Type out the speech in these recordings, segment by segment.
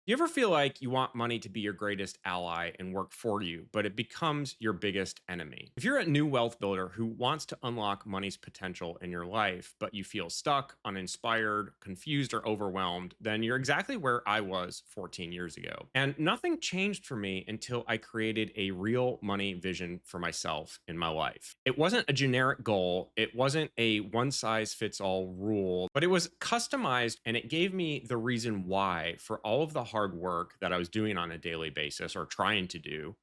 You ever feel like you want money to be your greatest ally and work for you, but it becomes your biggest enemy? If you're a new wealth builder who wants to unlock money's potential in your life, but you feel stuck, uninspired, confused, or overwhelmed, then you're exactly where I was 14 years ago. And nothing changed for me until I created a real money vision for myself in my life. It wasn't a generic goal, it wasn't a one size fits all rule, but it was customized and it gave me the reason why for all of the hard work that I was doing on a daily basis or trying to do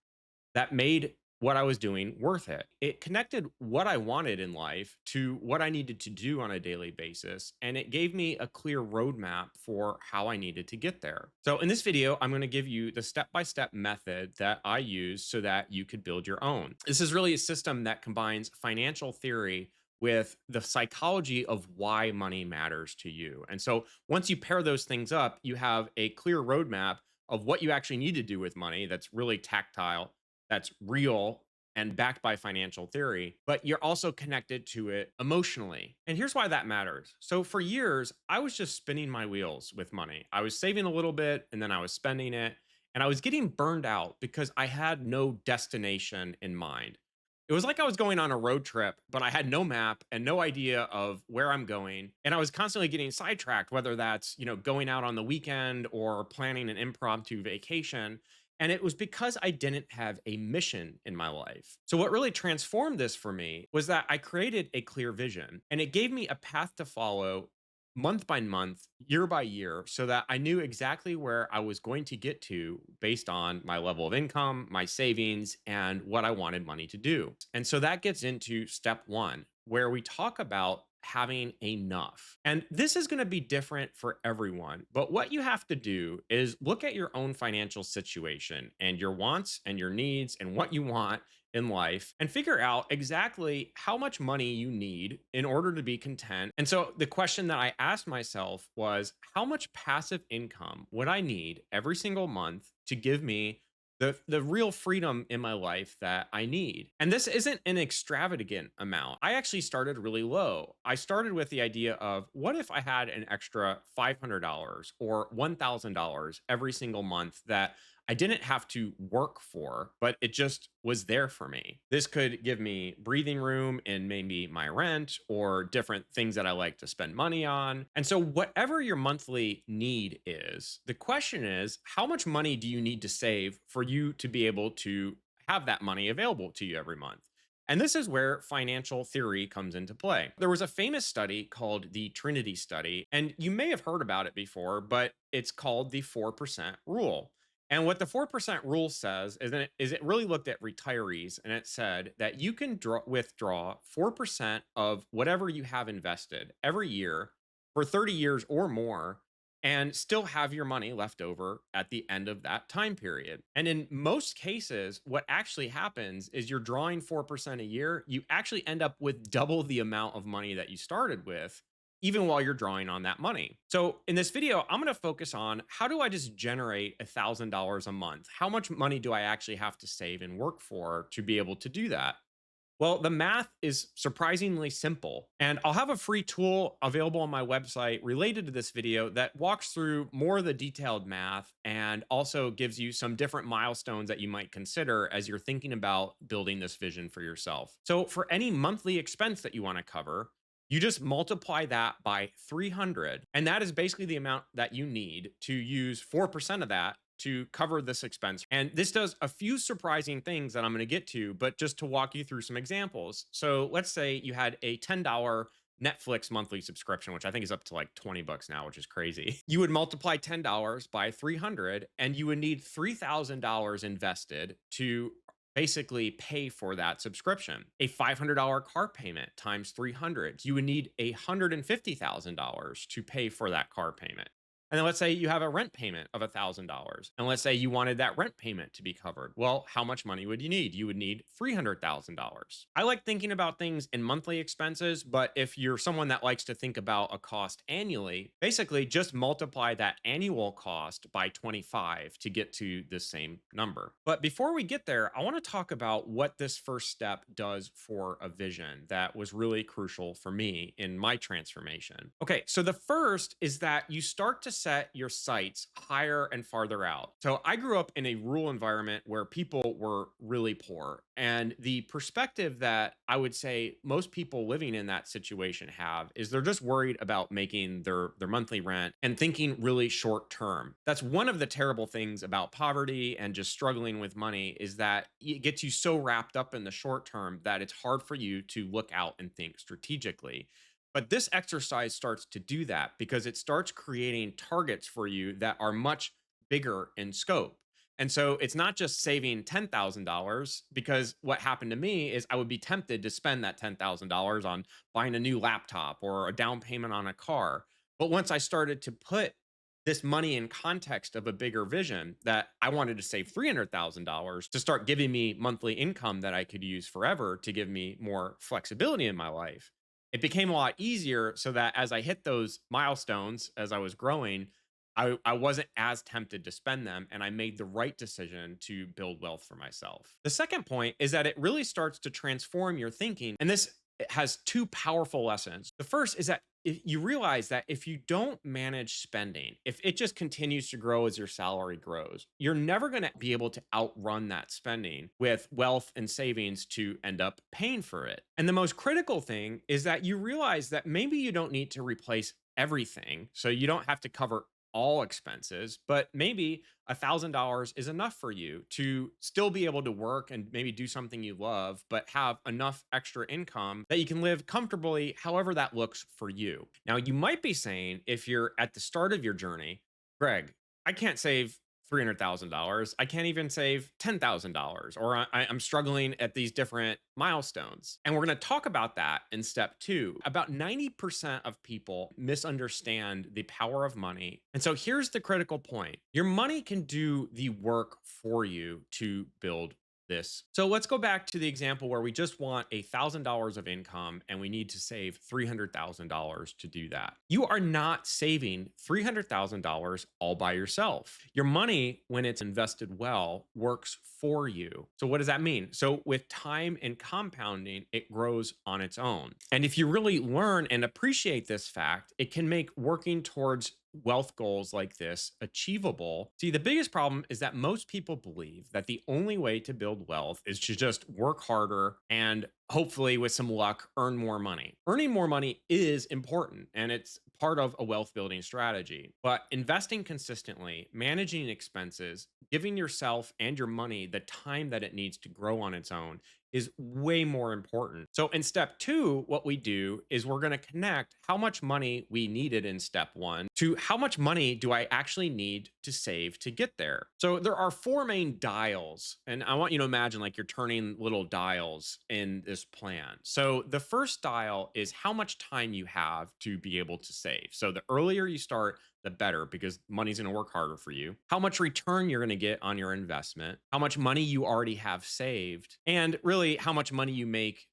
that made what I was doing worth it. It connected what I wanted in life to what I needed to do on a daily basis, and it gave me a clear roadmap for how I needed to get there. So, in this video, I'm going to give you the step by step method that I use so that you could build your own. This is really a system that combines financial theory with the psychology of why money matters to you. And so, once you pair those things up, you have a clear roadmap of what you actually need to do with money that's really tactile, that's real and backed by financial theory, but you're also connected to it emotionally. And here's why that matters. So, for years, I was just spinning my wheels with money. I was saving a little bit and then I was spending it. And I was getting burned out because I had no destination in mind. It was like I was going on a road trip, but I had no map and no idea of where I'm going. And I was constantly getting sidetracked, whether that's, going out on the weekend or planning an impromptu vacation. And it was because I didn't have a mission in my life. So, what really transformed this for me was that I created a clear vision and it gave me a path to follow month by month, year by year, so that I knew exactly where I was going to get to based on my level of income, my savings, and what I wanted money to do. And so that gets into step one, where we talk about having enough. And this is going to be different for everyone. But what you have to do is look at your own financial situation and your wants and your needs and what you want in life and figure out exactly how much money you need in order to be content. And so the question that I asked myself was, how much passive income would I need every single month to give me the real freedom in my life that I need? And this isn't an extravagant amount. I actually started really low. I started with the idea of, what if I had an extra $500 or $1,000 every single month that I didn't have to work for, but it just was there for me. This could give me breathing room in maybe my rent or different things that I like to spend money on. And so, whatever your monthly need is, the question is, how much money do you need to save for you to be able to have that money available to you every month? And this is where financial theory comes into play. There was a famous study called the Trinity Study, and you may have heard about it before, but it's called the 4% rule. And what the 4% rule says is it really looked at retirees and it said that you can withdraw 4% of whatever you have invested every year for 30 years or more and still have your money left over at the end of that time period. And in most cases, what actually happens is you're drawing 4% a year, you actually end up with double the amount of money that you started with, even while you're drawing on that money. So in this video, I'm going to focus on, how do I just generate $1,000 a month? How much money do I actually have to save and work for to be able to do that? Well, the math is surprisingly simple, and I'll have a free tool available on my website related to this video that walks through more of the detailed math and also gives you some different milestones that you might consider as you're thinking about building this vision for yourself. So, for any monthly expense that you want to cover, you just multiply that by 300, and that is basically the amount that you need to use 4% of that to cover this expense. And this does a few surprising things that I'm going to get to, but just to walk you through some examples. So let's say you had a $10 Netflix monthly subscription, which I think is up to like 20 bucks now, which is crazy. You would multiply $10 by 300 and you would need $3,000 invested to basically pay for that subscription. A $500 car payment times 300, you would need $150,000 to pay for that car payment. And then let's say you have a rent payment of $1,000. And let's say you wanted that rent payment to be covered. Well, how much money would you need? You would need $300,000. I like thinking about things in monthly expenses, but if you're someone that likes to think about a cost annually, basically just multiply that annual cost by 25 to get to the same number. But before we get there, I want to talk about what this first step does for a vision that was really crucial for me in my transformation. Okay, so the first is that you start to set your sights higher and farther out. So I grew up in a rural environment where people were really poor. And the perspective that I would say most people living in that situation have is they're just worried about making their monthly rent and thinking really short term. That's one of the terrible things about poverty and just struggling with money is that it gets you so wrapped up in the short term that it's hard for you to look out and think strategically. But this exercise starts to do that because it starts creating targets for you that are much bigger in scope. And so it's not just saving $10,000 because what happened to me is I would be tempted to spend that $10,000 on buying a new laptop or a down payment on a car. But once I started to put this money in context of a bigger vision that I wanted to save $300,000 to start giving me monthly income that I could use forever to give me more flexibility in my life, it became a lot easier so that as I hit those milestones as I was growing, I wasn't as tempted to spend them and I made the right decision to build wealth for myself. The second point is that it really starts to transform your thinking. And this has two powerful lessons. The first is that if you realize that if you don't manage spending, if it just continues to grow as your salary grows, you're never going to be able to outrun that spending with wealth and savings to end up paying for it. And the most critical thing is that you realize that maybe you don't need to replace everything. So you don't have to cover all expenses, but maybe $1,000 is enough for you to still be able to work and maybe do something you love, but have enough extra income that you can live comfortably, however that looks for you. Now, you might be saying, if you're at the start of your journey, Greg, I can't save $300,000. I can't even save $10,000, or I'm struggling at these different milestones. And we're going to talk about that in step two. About 90% of people misunderstand the power of money. And so here's the critical point: your money can do the work for you to build this. So let's go back to the example where we just want $1,000 of income and we need to save $300,000 to do that. You are not saving $300,000 all by yourself. Your money, when it's invested well, works for you. So what does that mean? So with time and compounding, it grows on its own. And if you really learn and appreciate this fact, it can make working towards wealth goals like this achievable. See, the biggest problem is that most people believe that the only way to build wealth is to just work harder and hopefully, with some luck, earn more money. Earning more money is important and it's part of a wealth building strategy. But investing consistently, managing expenses, giving yourself and your money the time that it needs to grow on its own is way more important. So in step two, what we do is we're going to connect how much money we needed in step one to how much money do I actually need to save to get there. So there are four main dials, and I want you to imagine like you're turning little dials in this plan. So the first dial is how much time you have to be able to save. So the earlier you start, the better, because money's going to work harder for you. How much return you're going to get on your investment, how much money you already have saved, and really how much money you make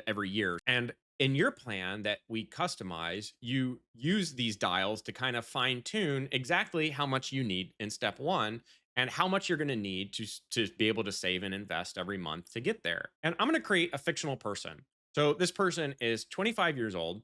every year. And in your plan that we customize, you use these dials to kind of fine tune exactly how much you need in step one and how much you're going to need to be able to save and invest every month to get there. And I'm going to create a fictional person. So this person is 25 years old.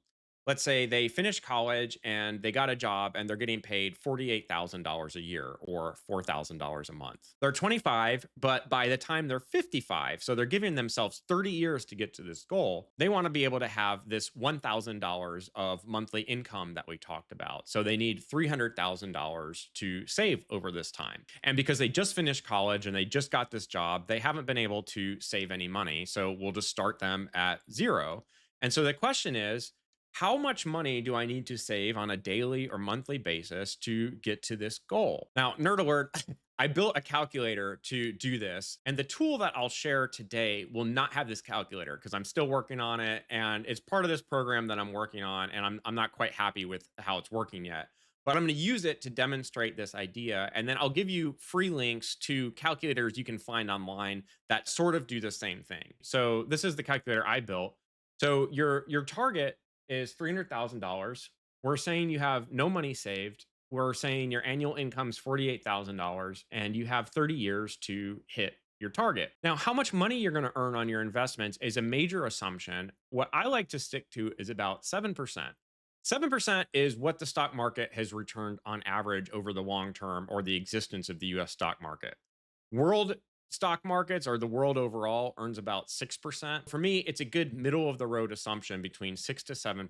Let's say they finished college and they got a job and they're getting paid $48,000 a year or $4,000 a month. They're 25, but by the time they're 55, so they're giving themselves 30 years to get to this goal, they want to be able to have this $1,000 of monthly income that we talked about. So they need $300,000 to save over this time. And because they just finished college and they just got this job, they haven't been able to save any money. So we'll just start them at zero. And so the question is, how much money do I need to save on a daily or monthly basis to get to this goal? Now, nerd alert, I built a calculator to do this. And the tool that I'll share today will not have this calculator because I'm still working on it. And it's part of this program that I'm working on. And I'm not quite happy with how it's working yet. But I'm going to use it to demonstrate this idea. And then I'll give you free links to calculators you can find online that sort of do the same thing. So this is the calculator I built. So your target is $300,000. We're saying you have no money saved. We're saying your annual income is $48,000 and you have 30 years to hit your target. Now, how much money you're going to earn on your investments is a major assumption. What I like to stick to is about 7%. 7% is what the stock market has returned on average over the long term or the existence of the US stock market. World stock markets or the world overall earns about 6%. For me, it's a good middle of the road assumption between 6 to 7%.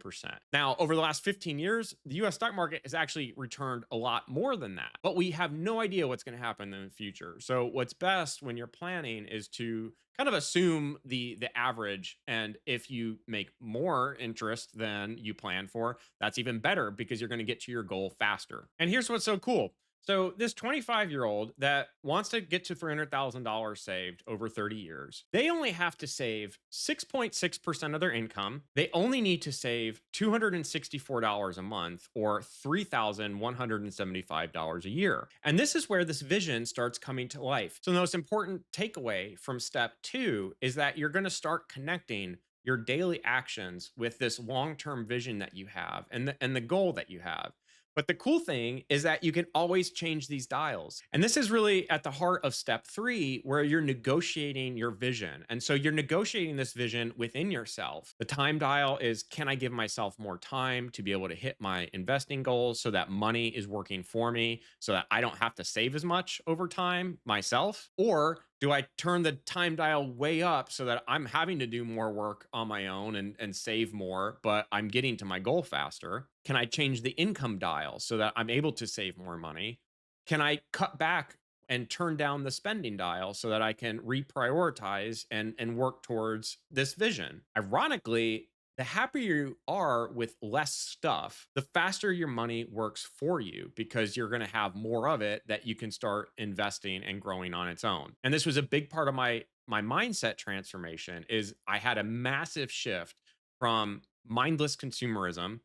Now, over the last 15 years, the US stock market has actually returned a lot more than that, but we have no idea what's going to happen in the future. So, what's best when you're planning is to kind of assume the average, and if you make more interest than you plan for, that's even better because you're going to get to your goal faster. And here's what's so cool. So this 25-year-old that wants to get to $300,000 saved over 30 years, they only have to save 6.6% of their income. They only need to save $264 a month or $3,175 a year. And this is where this vision starts coming to life. So the most important takeaway from step 2 is that you're going to start connecting your daily actions with this long-term vision that you have and the goal that you have. But the cool thing is that you can always change these dials. And this is really at the heart of step 3, where you're negotiating your vision. And so you're negotiating this vision within yourself. The time dial is, can I give myself more time to be able to hit my investing goals so that money is working for me so that I don't have to save as much over time myself? Or do I turn the time dial way up so that I'm having to do more work on my own and save more, but I'm getting to my goal faster? Can I change the income dial so that I'm able to save more money? Can I cut back and turn down the spending dial so that I can reprioritize and work towards this vision? Ironically, the happier you are with less stuff, the faster your money works for you because you're going to have more of it that you can start investing and growing on its own. And this was a big part of my mindset transformation is I had a massive shift from mindless consumerism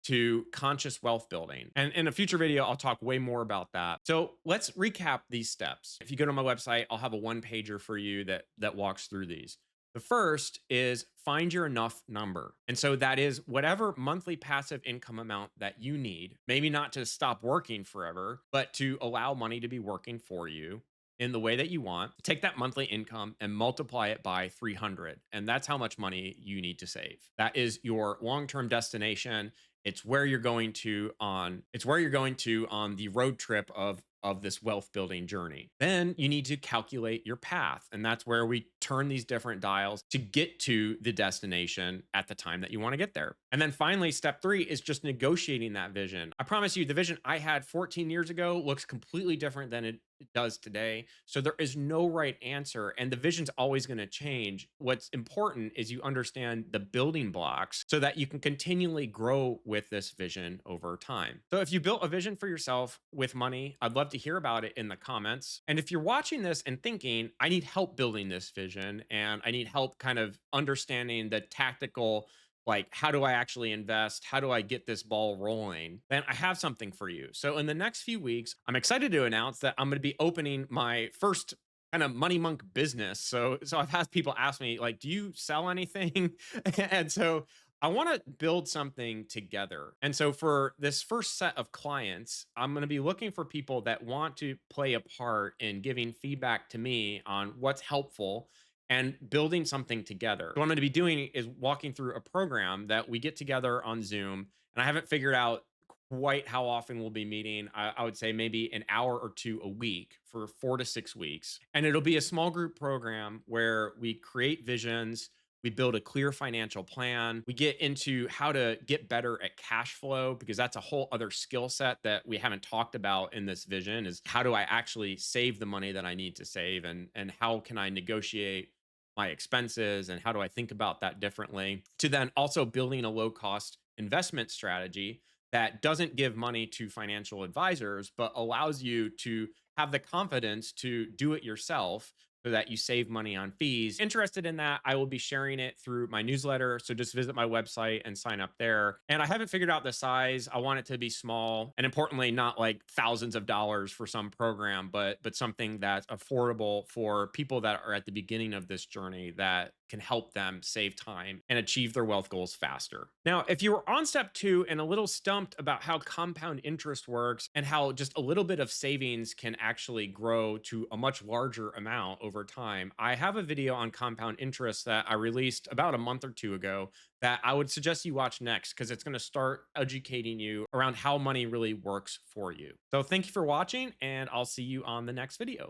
to conscious wealth building. And in a future video, I'll talk way more about that. So let's recap these steps. If you go to my website, I'll have a one pager for you that walks through these. The first is find your enough number. And so that is whatever monthly passive income amount that you need, maybe not to stop working forever, but to allow money to be working for you in the way that you want. Take that monthly income and multiply it by 300. And that's how much money you need to save. That is your long-term destination. It's where you're going to on the road trip of this wealth building journey. Then you need to calculate your path. And that's where we turn these different dials to get to the destination at the time that you want to get there. And then finally, step 3 is just negotiating that vision. I promise you, the vision I had 14 years ago looks completely different than it does today. So there is no right answer, and the vision's always going to change. What's important is you understand the building blocks so that you can continually grow with this vision over time. So if you built a vision for yourself with money, I'd love to hear about it in the comments. And if you're watching this and thinking, I need help building this vision and I need help kind of understanding the tactical, like, how do I actually invest? How do I get this ball rolling? Then I have something for you. So in the next few weeks, I'm excited to announce that I'm going to be opening my first kind of money monk business. So I've had people ask me, like, do you sell anything? And so I want to build something together. And so for this first set of clients, I'm going to be looking for people that want to play a part in giving feedback to me on what's helpful and building something together. What I'm going to be doing is walking through a program that we get together on Zoom. And I haven't figured out quite how often we'll be meeting. I would say maybe an hour or two a week for 4 to 6 weeks. And it'll be a small group program where we create visions. We build a clear financial plan. We get into how to get better at cash flow because that's a whole other skill set that we haven't talked about in this vision is how do I actually save the money that I need to save and how can I negotiate my expenses and how do I think about that differently to then also building a low cost investment strategy that doesn't give money to financial advisors, but allows you to have the confidence to do it yourself so that you save money on fees. Interested in that, I will be sharing it through my newsletter. So just visit my website and sign up there. And I haven't figured out the size. I want it to be small and importantly, not like thousands of dollars for some program, but something that's affordable for people that are at the beginning of this journey that can help them save time and achieve their wealth goals faster. Now, if you were on step 2 and a little stumped about how compound interest works and how just a little bit of savings can actually grow to a much larger amount over time, I have a video on compound interest that I released about a month or two ago that I would suggest you watch next because it's going to start educating you around how money really works for you. So, thank you for watching, and I'll see you on the next video.